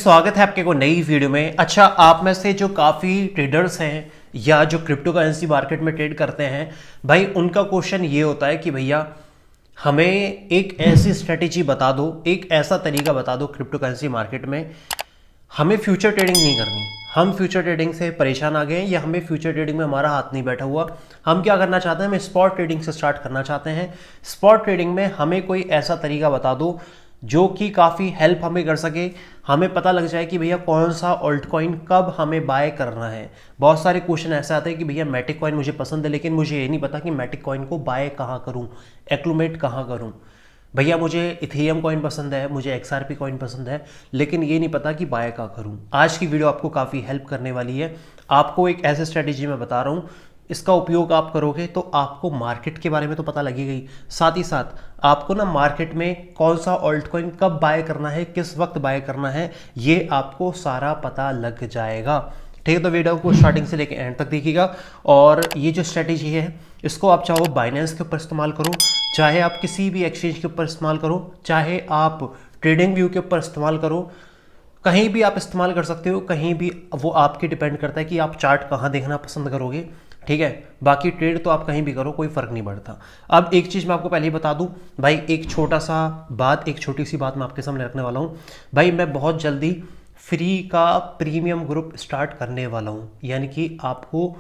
स्वागत है आपके को नई वीडियो में। अच्छा, आप में से जो काफ़ी ट्रेडर्स हैं या जो क्रिप्टो करेंसी मार्केट में ट्रेड करते हैं, भाई उनका क्वेश्चन ये होता है कि भैया हमें एक ऐसी स्ट्रेटेजी बता दो, एक ऐसा तरीका बता दो क्रिप्टो करेंसी मार्केट में। हमें फ्यूचर ट्रेडिंग नहीं करनी, हम फ्यूचर ट्रेडिंग से परेशान आ गए हैं या हमें फ्यूचर ट्रेडिंग में हमारा हाथ नहीं बैठा हुआ। हम क्या करना चाहते हैं, हम स्पॉट ट्रेडिंग से स्टार्ट करना चाहते हैं। स्पॉट ट्रेडिंग में हमें कोई ऐसा तरीका बता दो जो कि काफ़ी हेल्प हमें कर सके, हमें पता लग जाए कि भैया कौन सा ऑल्ट कॉइन कब हमें बाय करना है। बहुत सारे क्वेश्चन ऐसे आते हैं कि भैया मैटिक कॉइन मुझे पसंद है, लेकिन मुझे ये नहीं पता कि मैटिक कॉइन को बाय कहाँ करूँ, एक्लूमेट कहाँ करूँ। भैया मुझे इथेरियम कॉइन पसंद है, मुझे एक्सआरपी कॉइन पसंद है, लेकिन ये नहीं पता कि बाय कहाँ करूँ। आज की वीडियो आपको काफ़ी हेल्प करने वाली है। आपको एक ऐसे स्ट्रेटेजी मैं बता रहा हूँ, इसका उपयोग आप करोगे तो आपको मार्केट के बारे में तो पता लगेगा ही, साथ ही साथ आपको ना मार्केट में कौन सा ऑल्ट कॉइन कब बाय करना है, किस वक्त बाय करना है, ये आपको सारा पता लग जाएगा। ठीक है, तो वीडियो को स्टार्टिंग से लेकर एंड तक देखिएगा। और ये जो स्ट्रेटेजी है इसको आप चाहो बाइनेंस के ऊपर इस्तेमाल करो, चाहे आप किसी भी एक्सचेंज के ऊपर इस्तेमाल करो, चाहे आप ट्रेडिंग व्यू के ऊपर इस्तेमाल करो, कहीं भी आप इस्तेमाल कर सकते हो, कहीं भी। वो आपके डिपेंड करता है कि आप चार्ट कहाँ देखना पसंद करोगे। ठीक है, बाकी ट्रेड तो आप कहीं भी करो, कोई फर्क नहीं पड़ता। अब एक चीज़ मैं आपको पहले ही बता दूं भाई, एक छोटी सी बात मैं आपके सामने रखने वाला हूं भाई। मैं बहुत जल्दी फ्री का प्रीमियम ग्रुप स्टार्ट करने वाला हूं, यानी कि आपको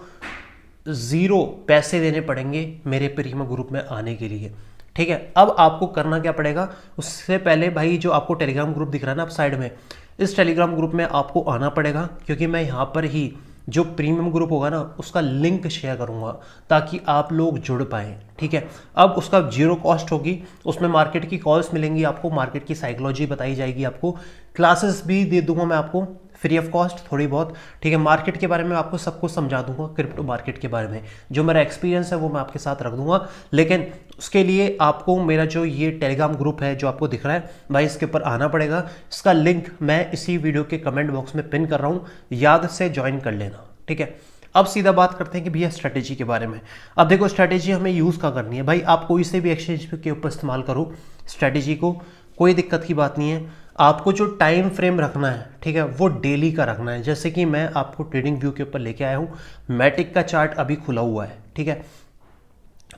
0 पैसे देने पड़ेंगे मेरे प्रीमियम ग्रुप में आने के लिए। ठीक है, अब आपको करना क्या पड़ेगा, उससे पहले भाई जो आपको टेलीग्राम ग्रुप दिख रहा है ना आप साइड में, इस टेलीग्राम ग्रुप में आपको आना पड़ेगा, क्योंकि मैं यहाँ पर ही जो प्रीमियम ग्रुप होगा ना उसका लिंक शेयर करूंगा ताकि आप लोग जुड़ पाएँ। ठीक है, अब उसका 0 कॉस्ट होगी, उसमें मार्केट की कॉल्स मिलेंगी, आपको मार्केट की साइकोलॉजी बताई जाएगी, आपको क्लासेस भी दे दूंगा मैं आपको फ्री ऑफ कॉस्ट थोड़ी बहुत। ठीक है, मार्केट के बारे में आपको सब कुछ समझा दूंगा, क्रिप्टो मार्केट के बारे में जो मेरा एक्सपीरियंस है वो मैं आपके साथ रख दूंगा। लेकिन उसके लिए आपको मेरा जो ये टेलीग्राम ग्रुप है जो आपको दिख रहा है भाई, इसके ऊपर आना पड़ेगा। इसका लिंक मैं इसी वीडियो के कमेंट बॉक्स में पिन कर रहा हूँ, याद से ज्वाइन कर लेना। ठीक है, अब सीधा बात करते हैं कि भैया स्ट्रेटेजी के बारे में। अब देखो, स्ट्रेटेजी हमें यूज़ क्या करनी है भाई, आप कोई से भी एक्सचेंज के ऊपर इस्तेमाल करो स्ट्रेटेजी को, कोई दिक्कत की बात नहीं है। आपको जो टाइम फ्रेम रखना है, ठीक है, वो डेली का रखना है। जैसे कि मैं आपको ट्रेडिंग व्यू के ऊपर लेके आया हूँ, मैटिक का चार्ट अभी खुला हुआ है। ठीक है,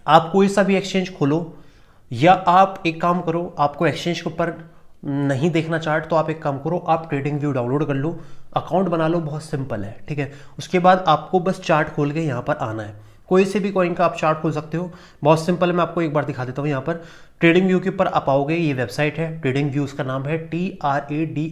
आप कोई सा भी एक्सचेंज खोलो, या आप एक काम करो, आपको एक्सचेंज के ऊपर नहीं देखना चार्ट तो आप एक काम करो, आप ट्रेडिंग व्यू डाउनलोड कर लो, अकाउंट बना लो, बहुत सिंपल है। ठीक है, उसके बाद आपको बस चार्ट खोल के यहाँ पर आना है। कोई से भी कॉइन का आप चार्ट खोल सकते हो, बहुत सिंपल है। मैं आपको एक बार दिखा देता हूँ। यहाँ पर ट्रेडिंग व्यू के ऊपर आप आओगे, ये वेबसाइट है ट्रेडिंग व्यू, उसका नाम है TRADINGVIEW।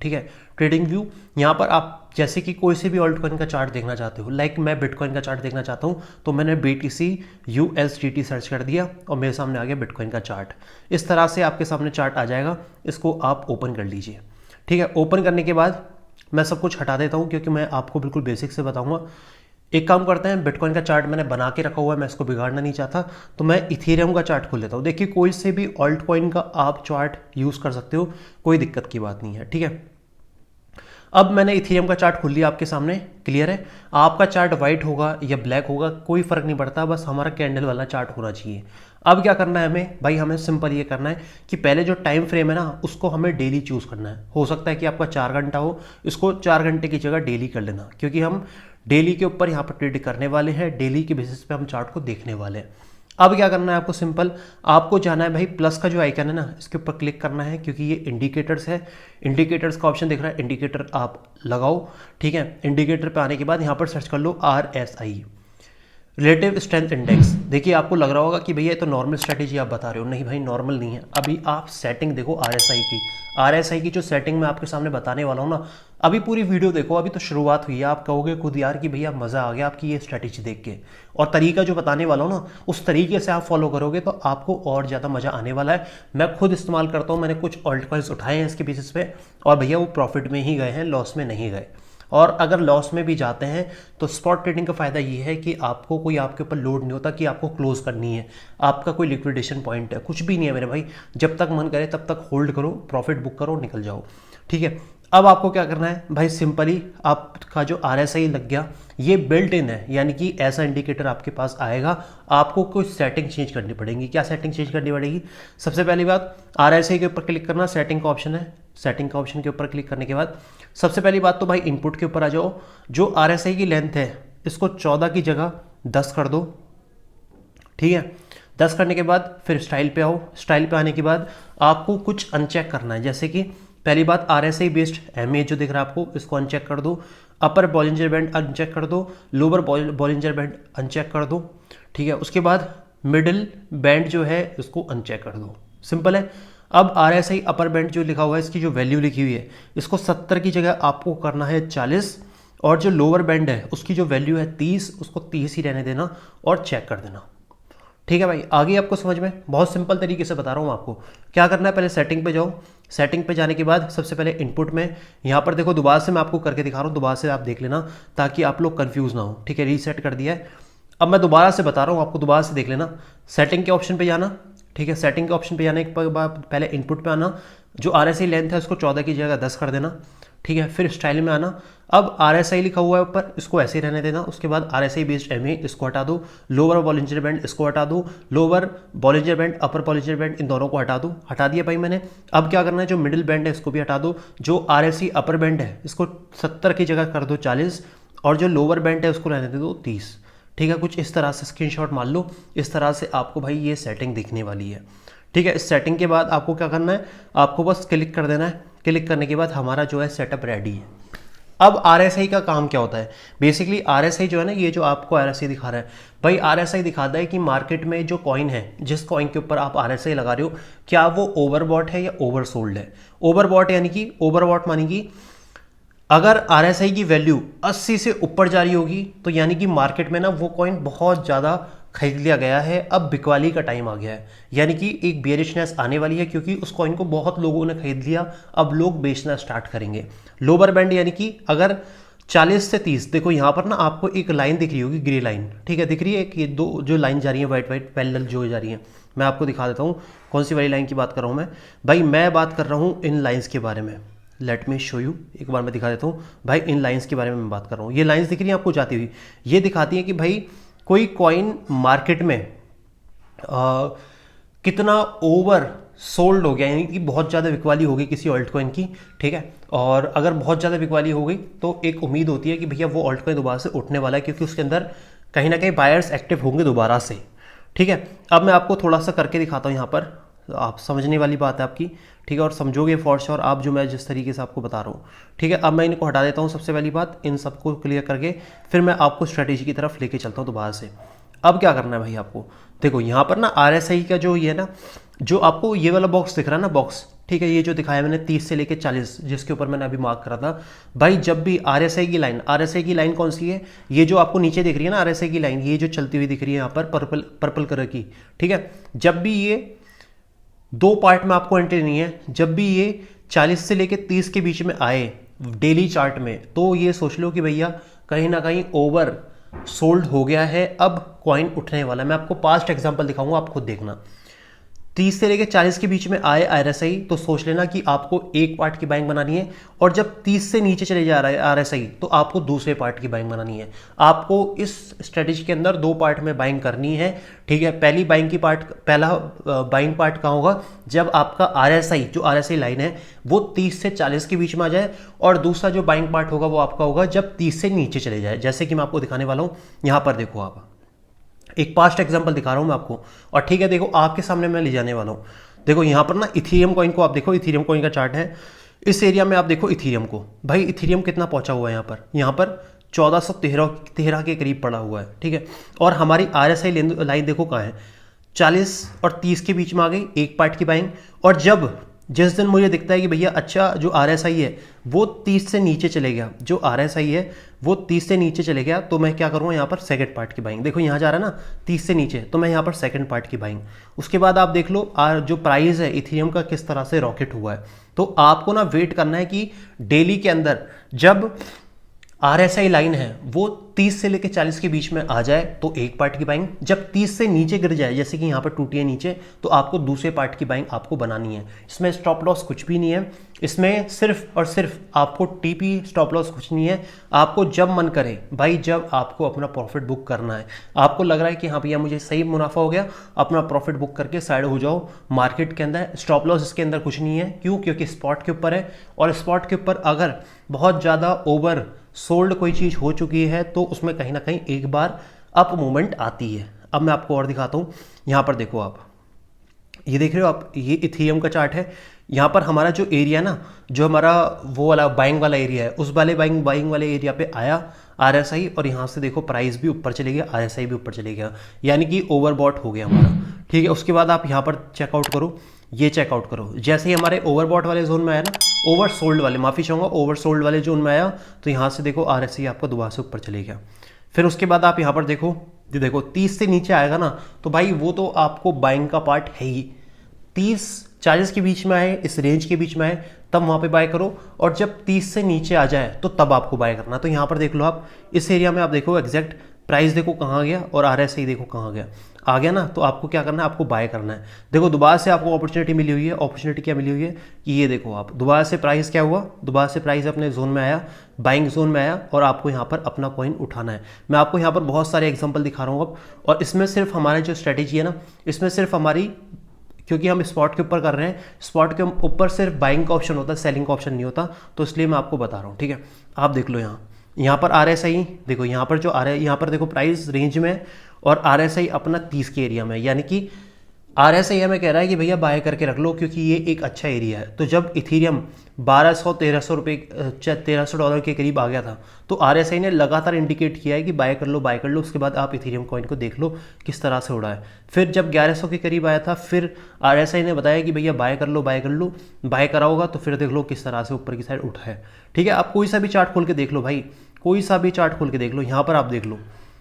ठीक है, ट्रेडिंग व्यू। यहाँ पर आप जैसे कि कोई से भी ऑल्ट कॉइन का चार्ट देखना चाहते हो, लाइक मैं बिटकॉइन का चार्ट देखना चाहता हूँ, तो मैंने BTC USDT सर्च कर दिया और मेरे सामने आ गया बिटकॉइन का चार्ट। इस तरह से आपके सामने चार्ट आ जाएगा, इसको आप ओपन कर लीजिए। ठीक है, ओपन करने के बाद मैं सब कुछ हटा देता हूँ, क्योंकि मैं आपको बिल्कुल बेसिक से बताऊँगा। एक काम करते हैं, बिटकॉइन का चार्ट मैंने बना के रखा हुआ है, मैं इसको बिगाड़ना नहीं चाहता, तो मैं इथेरियम का चार्ट खोल लेता हूँ। देखिए, कोई से भी ऑल्ट कॉइन का आप चार्ट यूज़ कर सकते हो, कोई दिक्कत की बात नहीं है। ठीक है, अब मैंने इथेरियम का चार्ट खोल लिया आपके सामने, क्लियर है। आपका चार्ट वाइट होगा या ब्लैक होगा कोई फर्क नहीं पड़ता, बस हमारा कैंडल वाला चार्ट होना चाहिए। अब क्या करना है हमें भाई, हमें सिंपल ये करना है कि पहले जो टाइम फ्रेम है ना उसको हमें डेली चूज़ करना है। हो सकता है कि आपका 4 घंटा हो, इसको 4 घंटे की जगह डेली कर लेना, क्योंकि हम डेली के ऊपर यहाँ पर ट्रेड करने वाले हैं, डेली के बेसिस पे हम चार्ट को देखने वाले हैं। अब क्या करना है आपको, सिंपल आपको जाना है भाई, प्लस का जो आइकन है ना इसके ऊपर क्लिक करना है, क्योंकि ये इंडिकेटर्स है, इंडिकेटर्स का ऑप्शन दिख रहा है, इंडिकेटर आप लगाओ। ठीक है, इंडिकेटर पे आने के बाद यहाँ पर सर्च कर लो RSI, रिलेटिव स्ट्रेंथ इंडेक्स। देखिए, आपको लग रहा होगा कि भैया ये तो नॉर्मल स्ट्रेटेजी आप बता रहे हो। नहीं भाई, नॉर्मल नहीं है। अभी आप सेटिंग देखो RSI की जो सेटिंग मैं आपके सामने बताने वाला हूँ ना, अभी पूरी वीडियो देखो, अभी तो शुरुआत हुई है। आप कहोगे खुद यार कि भैया मज़ा आ गया आपकी ये स्ट्रेटेजी देख के, और तरीका जो बताने वाला हूँ ना उस तरीके से आप फॉलो करोगे तो आपको और ज़्यादा मज़ा आने वाला है। मैं खुद इस्तेमाल करता हूँ, मैंने कुछ ऑल्ट कॉइन्स उठाए हैं इसके बेसिस पे, और भैया वो प्रॉफिट में ही गए हैं, लॉस में नहीं गए। और अगर लॉस में भी जाते हैं तो स्पॉट ट्रेडिंग का फ़ायदा ये है कि आपको कोई आपके ऊपर लोड नहीं होता कि आपको क्लोज करनी है, आपका कोई लिक्विडेशन पॉइंट है, कुछ भी नहीं है मेरे भाई। जब तक मन करे तब तक होल्ड करो, प्रॉफिट बुक करो, निकल जाओ। ठीक है, अब आपको क्या करना है भाई, सिंपली आपका जो RSI लग गया ये बिल्ट इन है, यानी कि ऐसा इंडिकेटर आपके पास आएगा। आपको कुछ सेटिंग चेंज करनी पड़ेगी। क्या सेटिंग चेंज करनी पड़ेगी? सबसे पहली बात, RSI के ऊपर क्लिक करना, सेटिंग का ऑप्शन है, सेटिंग का ऑप्शन के ऊपर क्लिक करने के बाद सबसे पहली बात तो भाई इनपुट के ऊपर आ जाओ। जो RSI की लेंथ है इसको 14 की जगह 10 कर दो, ठीक है। 10 करने के बाद फिर स्टाइल पे आओ। स्टाइल पे आने के बाद आपको कुछ अनचेक करना है, जैसे कि पहली बात RSI बेस्ड MA जो दिख रहा है आपको, इसको अनचेक कर दो। अपर बॉलिंजर बैंड अनचेक कर दो, लोअर बॉलिंजर बैंड अनचेक कर दो, ठीक है। उसके बाद मिडिल बैंड जो है इसको अनचेक कर दो, सिंपल है। अब RSI अपर बैंड जो लिखा हुआ है इसकी जो वैल्यू लिखी हुई है इसको 70 की जगह आपको करना है 40, और जो लोअर बैंड है उसकी जो वैल्यू है 30, उसको 30 ही रहने देना और चेक कर देना, ठीक है भाई। आगे आपको समझ में बहुत सिंपल तरीके से बता रहा हूँ आपको। क्या करना है, पहले सेटिंग पे जाओ। सेटिंग पे जाने के बाद सबसे पहले इनपुट में यहाँ पर देखो, दोबारा से मैं आपको करके दिखा रहा हूँ, दोबारा से आप देख लेना ताकि आप लोग कंफ्यूज ना हो, ठीक है। रीसेट कर दिया है, अब मैं दोबारा से बता रहा हूँ आपको, दोबारा से देख लेना। सेटिंग के ऑप्शन पे जाना, ठीक है। सेटिंग के ऑप्शन पे जाने के बाद पहले इनपुट पे आना, जो RSI लेंथ है उसको 14 की जगह 10 कर देना, ठीक है। फिर स्टाइल में आना, अब RSI लिखा हुआ है ऊपर, इसको ऐसे ही रहने देना। उसके बाद RSI बेस्ड MA इसको हटा दो, लोअर बॉलिंजर बैंड इसको हटा दो, lower Bollinger band upper Bollinger band इन दोनों को हटा दो। हटा दिया भाई मैंने। अब क्या करना है, जो मिडिल बैंड है इसको भी हटा दो, जो RSI अपर बैंड है इसको 70 की जगह कर दो 40, और जो लोअर बैंड है उसको रहने दे दो 30, ठीक है। कुछ इस तरह से स्क्रीनशॉट मान लो, इस तरह से आपको भाई ये सेटिंग दिखने वाली है, ठीक है। इस सेटिंग के बाद आपको क्या करना है, आपको बस क्लिक कर देना है। क्लिक करने के बाद हमारा जो है सेटअप रेडी है। अब RSI का काम क्या होता है, बेसिकली RSI जो है ना, ये जो आपको RSI दिखा रहा है भाई, RSI दिखाता है कि मार्केट में जो कॉइन है, जिस कॉइन के ऊपर आप RSI लगा रहे हो, क्या वो ओवरबॉट है या ओवरसोल्ड है। ओवरबॉट यानी कि, ओवरबॉट मानी कि अगर RSI की वैल्यू 80 से ऊपर जा रही होगी तो यानी कि मार्केट में ना वो कॉइन बहुत ज़्यादा खरीद लिया गया है, अब बिकवाली का टाइम आ गया है, यानी कि एक बेरिशनेस आने वाली है, क्योंकि उस कॉइन को बहुत लोगों ने खरीद लिया, अब लोग बेचना स्टार्ट करेंगे। लोअर बैंड यानी कि अगर 40 से 30, देखो यहाँ पर ना आपको एक लाइन दिख रही होगी, ग्रे लाइन, ठीक है, दिख रही है कि दो जो लाइन जा रही है वाइट वाइट पैरेलल जो जा रही है। मैं आपको दिखा देता हूँ कौन सी वाली लाइन की बात कर रहा हूँ मैं भाई। मैं बात कर रहा हूँ इन लाइन्स के बारे में, लेट मी शो यू, एक बार मैं दिखा देता हूँ भाई। इन लाइन्स के बारे में मैं बात कर रहा हूँ, ये लाइन्स दिख रही हैं आपको जाती हुई, ये दिखाती हैं कि भाई कोई कॉइन मार्केट में कितना ओवर सोल्ड हो गया, यानी कि बहुत ज़्यादा बिकवाली हो गई किसी ऑल्ट कॉइन की, ठीक है। और अगर बहुत ज़्यादा बिकवाली हो गई तो एक उम्मीद होती है कि भैया वो ऑल्ट कॉइन दोबारा से उठने वाला है, क्योंकि उसके अंदर कहीं ना कहीं बायर्स एक्टिव होंगे दोबारा से, ठीक है। अब मैं आपको थोड़ा सा करके दिखाता हूँ यहाँ पर, आप समझने वाली बात है आपकी, ठीक है, और समझोगे फॉर श्योर आप जो मैं जिस तरीके से आपको बता रहा हूँ, ठीक है। अब मैं इनको हटा देता हूँ सबसे पहली बात, इन सबको क्लियर करके फिर मैं आपको स्ट्रेटेजी की तरफ लेके चलता हूँ दोबारा से। अब क्या करना है भाई आपको, देखो यहाँ पर ना RSI का जो ये ना, जो आपको ये वाला बॉक्स दिख रहा है ना, बॉक्स, ठीक है, ये जो दिखाया मैंने 30 से लेके 40, जिसके ऊपर मैंने अभी मार्क करा था भाई, जब भी RSI की लाइन कौन सी है, ये जो आपको नीचे दिख रही है ना RSI की लाइन, ये जो चलती हुई दिख रही है यहाँ पर पर्पल कलर की, ठीक है। जब भी ये दो पार्ट में आपको एंट्री नहीं है, जब भी ये 40 से लेके 30 के बीच में आए डेली चार्ट में, तो ये सोच लो कि भैया कहीं ना कहीं ओवर सोल्ड हो गया है, अब कॉइन उठने वाला है। मैं आपको पास्ट एग्जांपल दिखाऊंगा, आप खुद देखना। 30 से लेकर 40 के बीच में आए RSI तो सोच लेना कि आपको एक पार्ट की बाइंग बनानी है, और जब 30 से नीचे चले जा रहा है RSI तो आपको दूसरे पार्ट की बाइंग बनानी है। आपको इस स्ट्रेटेजी के अंदर दो पार्ट में बाइंग करनी है, ठीक है। पहला बाइंग पार्ट कहाँ होगा, जब आपका RSI जो RSI लाइन है वो 30 से 40 के बीच में आ जाए, और दूसरा जो बाइंग पार्ट होगा वो आपका होगा जब 30 से नीचे चले जाए, जैसे कि मैं आपको दिखाने वाला हूँ। यहाँ पर देखो, आप एक पास्ट एग्जांपल दिखा रहा हूं मैं आपको, और ठीक है, देखो आपके सामने मैं ले जाने वाला हूं। देखो यहाँ पर ना इथीरियम कॉइन को आप देखो, इथीरियम कॉइन का चार्ट है, इस एरिया में आप देखो इथीरियम को, भाई इथीरियम कितना पहुंचा हुआ है यहाँ पर 1413 के करीब पड़ा हुआ है, ठीक है। और हमारी RSI लाइन देखो कहाँ है, 40 और 30 के बीच में आ गई, एक पार्ट की बाइंग। और जिस दिन मुझे दिखता है कि भैया अच्छा जो RSI है वो 30 से नीचे चले गया, जो RSI है वो 30 से नीचे चले गया, तो मैं क्या करूँगा यहाँ पर सेकंड पार्ट की बाइंग। देखो यहाँ जा रहा है ना 30 से नीचे, तो मैं यहाँ पर सेकंड पार्ट की बाइंग। उसके बाद आप देख लो जो प्राइस है इथेरियम का किस तरह से रॉकेट हुआ है। तो आपको ना वेट करना है कि डेली के अंदर जब RSI लाइन है वो 30 से लेकर 40 के बीच में आ जाए तो एक पार्ट की बाइंग, जब 30 से नीचे गिर जाए जैसे कि यहाँ पर टूटी है नीचे, तो आपको दूसरे पार्ट की बाइंग आपको बनानी है। इसमें स्टॉप लॉस कुछ भी नहीं है, इसमें सिर्फ और सिर्फ आपको TP स्टॉप लॉस कुछ नहीं है। आपको जब मन करे भाई, जब आपको अपना प्रॉफिट बुक करना है, आपको लग रहा है कि हाँ भैया मुझे सही मुनाफा हो गया, अपना प्रॉफिट बुक करके साइड हो जाओ मार्केट के अंदर। स्टॉप लॉस इसके अंदर कुछ नहीं है, क्यों? क्योंकि स्पॉट के ऊपर है, और स्पॉट के ऊपर अगर बहुत ज़्यादा ओवर सोल्ड कोई चीज़ हो चुकी है तो उसमें कहीं ना कहीं एक बार अप मूवमेंट आती है। अब मैं आपको और दिखाता हूँ। यहाँ पर देखो आप, ये देख रहे हो आप, ये इथेरियम का चार्ट है। यहाँ पर हमारा जो एरिया ना, जो हमारा वो वाला बाइंग वाला एरिया है, उस वाले बाइंग वाले एरिया पे आया RSI, और यहाँ से देखो प्राइस भी ऊपर चले गया, RSI भी ऊपर चले गया, यानी कि ओवरबॉट हो गया हमारा। ठीक है, उसके बाद आप यहाँ पर चेकआउट करो, ये चेकआउट करो, जैसे ही हमारे ओवरबॉट वाले जोन में आया ना, ओवर सोल्ड वाले, माफ़ी चाहूँगा, ओवर सोल्ड वाले जोन में आया, तो यहाँ से देखो RSI आपका दोबारा से ऊपर चले गया। फिर उसके बाद आप यहाँ पर देखो, ये देखो 30 से नीचे आएगा ना, तो भाई वो तो आपको बाइंग का पार्ट है ही। 30-40 के बीच में आए, इस रेंज के बीच में आए, तब वहाँ पे बाय करो, और जब 30 से नीचे आ जाए तो तब आपको बाय करना। तो यहाँ पर देख लो आप, इस एरिया में आप देखो एग्जैक्ट प्राइस देखो कहाँ गया, और RSI देखो कहाँ गया, आ गया ना, तो आपको क्या करना है, आपको बाय करना है। देखो दोबारा से आपको अपॉर्चुनिटी मिली हुई है। अपॉर्चुनिटी क्या मिली हुई है कि ये देखो आप, दोबारा से प्राइस क्या हुआ, दोबारा से प्राइस अपने जोन में आया, बाइंग जोन में आया, और आपको यहाँ पर अपना कॉइन उठाना है। मैं आपको यहाँ पर बहुत सारे एग्जांपल दिखा रहा हूँ अब, और इसमें सिर्फ हमारी जो स्ट्रेटेजी है ना, इसमें सिर्फ हमारी, क्योंकि हम स्पॉट के ऊपर कर रहे हैं, स्पॉट के ऊपर सिर्फ बाइंग का ऑप्शन होता है, सेलिंग का ऑप्शन नहीं होता, तो इसलिए मैं आपको बता रहा हूँ। ठीक है, आप देख लो यहाँ पर RSI देखो, यहाँ पर जो आ रहा है, यहाँ पर देखो प्राइस रेंज में है, और RSI अपना 30 के एरिया में, यानी कि RSI हमें कह रहा है कि भैया बाय करके रख लो, क्योंकि ये एक अच्छा एरिया है। तो जब इथेरियम 1200-1300 रुपये, $1300 के करीब आ गया था, तो RSI ने लगातार इंडिकेट किया है कि बाय कर लो, बाय कर लो। उसके बाद आप इथेरियम कॉइन को देख लो किस तरह से उड़ा है। फिर जब 1100 के करीब आया था, फिर RSI ने बताया कि भैया बाय कर लो, बाय कर लो, बाय करा होगा, तो फिर देख लो किस तरह से ऊपर की साइड उठा है। ठीक है, आप कोई सा भी चार्ट खोल के देख लो भाई, कोई सा भी चार्ट खोल के देख लो, यहाँ पर आप देख लो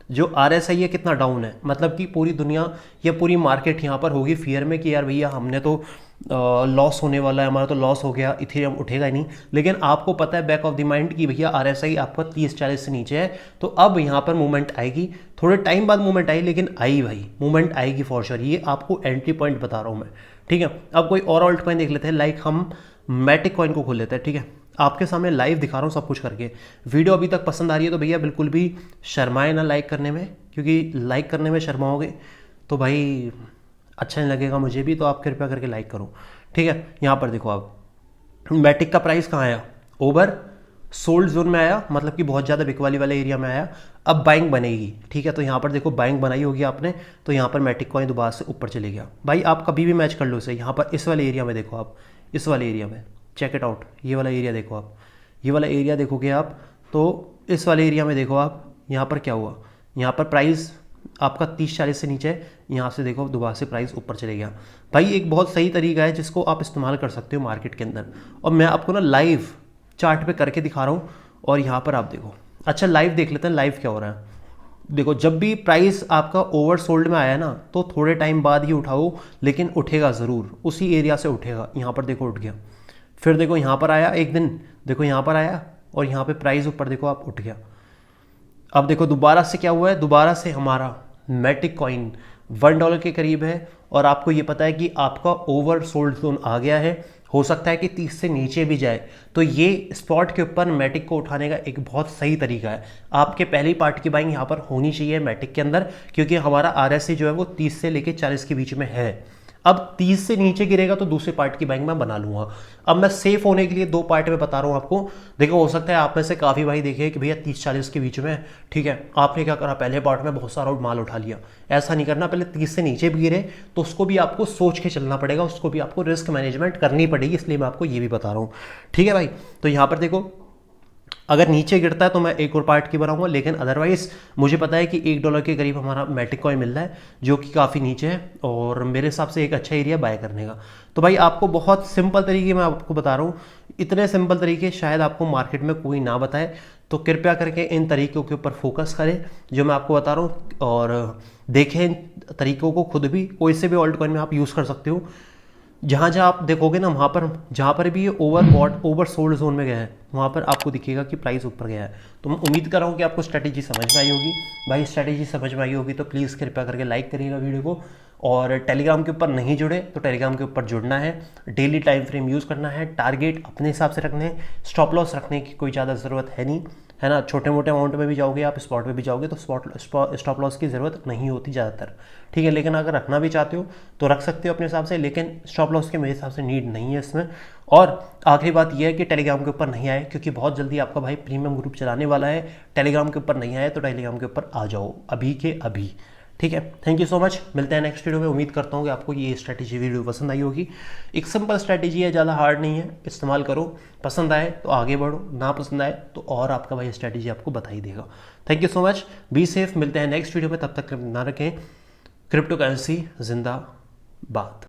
जो RSI है कितना डाउन है, मतलब कि पूरी दुनिया या पूरी मार्केट यहाँ पर होगी फियर में कि यार भैया हमने तो लॉस होने वाला है, हमारा तो लॉस हो गया, इथेरियम उठेगा ही नहीं। लेकिन आपको पता है बैक ऑफ द माइंड कि भैया RSI आपका 30-40 से नीचे है, तो अब यहाँ पर मूवमेंट आएगी, थोड़े टाइम बाद मूवमेंट आई, लेकिन आई भाई, मूवमेंट आएगी फॉर श्योर। ये आपको एंट्री पॉइंट बता रहा हूँ मैं। ठीक है, अब कोई और ऑल्ट कॉइन देख लेते हैं, लाइक हम मैटिक कॉइन को खोल लेते हैं। ठीक है, आपके सामने लाइव दिखा रहा हूँ सब कुछ करके। वीडियो अभी तक पसंद आ रही है तो भैया बिल्कुल भी शर्माए ना लाइक करने में, क्योंकि लाइक करने में शर्माओगे तो भाई अच्छा नहीं लगेगा मुझे भी, तो आप कृपया करके लाइक करो। ठीक है, यहाँ पर देखो आप, मैटिक का प्राइस कहाँ आया, ओवर सोल्ड जोन में आया, मतलब कि बहुत ज़्यादा बिकवाली वाले एरिया में आया। अब बाइंग बनेगी। ठीक है, तो यहाँ पर देखो बाइंग बनाई होगी आपने, तो यहाँ पर मैटिक कॉइन दोबारा से ऊपर चले गया। भाई आप कभी भी मैच कर लो इसे, यहाँ पर इस वाले एरिया में देखो आप, इस वाले एरिया में चेक इट आउट, ये वाला एरिया देखो आप, ये वाला एरिया देखोगे आप, तो इस वाले एरिया में देखो आप, यहाँ पर क्या हुआ, यहाँ पर प्राइस आपका 30-40 से नीचे है, यहाँ से देखो दोबारा से प्राइस ऊपर चले गया। भाई एक बहुत सही तरीका है जिसको आप इस्तेमाल कर सकते हो मार्केट के अंदर, और मैं आपको ना लाइव चार्ट पे करके दिखा रहा हूँ। और यहाँ पर आप देखो, अच्छा लाइव देख लेते हैं लाइव क्या हो रहा है। देखो जब भी प्राइस आपका ओवर सोल्ड में आया ना, तो थोड़े टाइम बाद ही उठाओ, लेकिन उठेगा ज़रूर, उसी एरिया से उठेगा। यहाँ पर देखो उठ गया, फिर देखो यहाँ पर आया एक दिन, देखो यहाँ पर आया, और यहाँ पे प्राइस ऊपर देखो आप उठ गया। अब देखो दोबारा से क्या हुआ है, दोबारा से हमारा मैटिक कॉइन $1 के करीब है, और आपको ये पता है कि आपका ओवर सोल्ड जोन आ गया है, हो सकता है कि 30 से नीचे भी जाए। तो ये स्पॉट के ऊपर मैटिक को उठाने का एक बहुत सही तरीका है। आपके पहली पार्ट की बाइंग यहाँ पर होनी चाहिए मैटिक के अंदर, क्योंकि हमारा RSI जो है वो 30 से लेकर 40 के बीच में है। अब 30 से नीचे गिरेगा तो दूसरे पार्ट की बाइंग मैं बना लूंगा। अब मैं सेफ होने के लिए 2 पार्ट में बता रहा हूँ आपको। देखो हो सकता है आप में से काफ़ी भाई देखे कि भैया 30-40 के बीच में, ठीक है, आपने क्या करा, पहले पार्ट में बहुत सारा माल उठा लिया। ऐसा नहीं करना, पहले 30 से नीचे भी गिरे तो उसको भी आपको सोच के चलना पड़ेगा, उसको भी आपको रिस्क मैनेजमेंट करनी पड़ेगी, इसलिए मैं आपको ये भी बता रहा हूँ। ठीक है भाई, तो यहाँ पर देखो अगर नीचे गिरता है तो मैं एक और पार्ट की बनाऊंगा, लेकिन अदरवाइज मुझे पता है कि $1 के करीब हमारा मैटिक कॉइन मिल रहा है, जो कि काफ़ी नीचे है, और मेरे हिसाब से एक अच्छा एरिया बाय करने का। तो भाई आपको बहुत सिंपल तरीके मैं आपको बता रहा हूँ, इतने सिंपल तरीके शायद आपको मार्केट में कोई ना बताए, तो कृपया करके इन तरीक़ों के ऊपर फोकस करें जो मैं आपको बता रहा हूँ, और देखें इन तरीक़ों को खुद भी, कोई से भी ऑल्ट कॉइन में आप यूज़ कर सकते हो। जहाँ जहाँ आप देखोगे ना, वहाँ पर जहाँ पर भी ये ओवर सोल्ड जोन में गया है, वहाँ पर आपको दिखेगा कि प्राइस ऊपर गया है। तो मैं उम्मीद कर रहा हूँ कि आपको स्ट्रैटेजी समझ में आई होगी। भाई स्ट्रैटेजी समझ में आई होगी तो प्लीज़ कृपया करके लाइक करिएगा वीडियो को, और टेलीग्राम के ऊपर नहीं जुड़े तो टेलीग्राम के ऊपर जुड़ना है, डेली टाइम फ्रेम यूज़ करना है, टारगेट अपने हिसाब से रखने हैं, स्टॉप लॉस रखने की कोई ज़्यादा ज़रूरत है नहीं, है ना। छोटे मोटे अमाउंट में भी जाओगे आप, स्पॉट में भी जाओगे तो स्टॉप लॉस की ज़रूरत नहीं होती ज़्यादातर, ठीक है। लेकिन अगर रखना भी चाहते हो तो रख सकते हो अपने हिसाब से, लेकिन स्टॉप लॉस के मेरे हिसाब से नीड नहीं है इसमें। और आखिरी बात यह है कि टेलीग्राम के ऊपर नहीं आए, क्योंकि बहुत जल्दी आपका भाई प्रीमियम ग्रुप चलाने वाला है। टेलीग्राम के ऊपर नहीं आए तो टेलीग्राम के ऊपर आ जाओ अभी के अभी, ठीक है। थैंक यू सो मच, मिलते हैं नेक्स्ट वीडियो में। उम्मीद करता हूँ कि आपको ये स्ट्रैटेजी वीडियो पसंद आई होगी। एक सिंपल स्ट्रैटेजी है, ज़्यादा हार्ड नहीं है, इस्तेमाल करो, पसंद आए तो आगे बढ़ो, ना पसंद आए तो और आपका भाई स्ट्रैटेजी आपको बता ही देगा। Thank you so much, be safe, मिलते हैं नेक्स्ट वीडियो में, तब तक ना रखें क्रिप्टो करेंसी जिंदाबाद।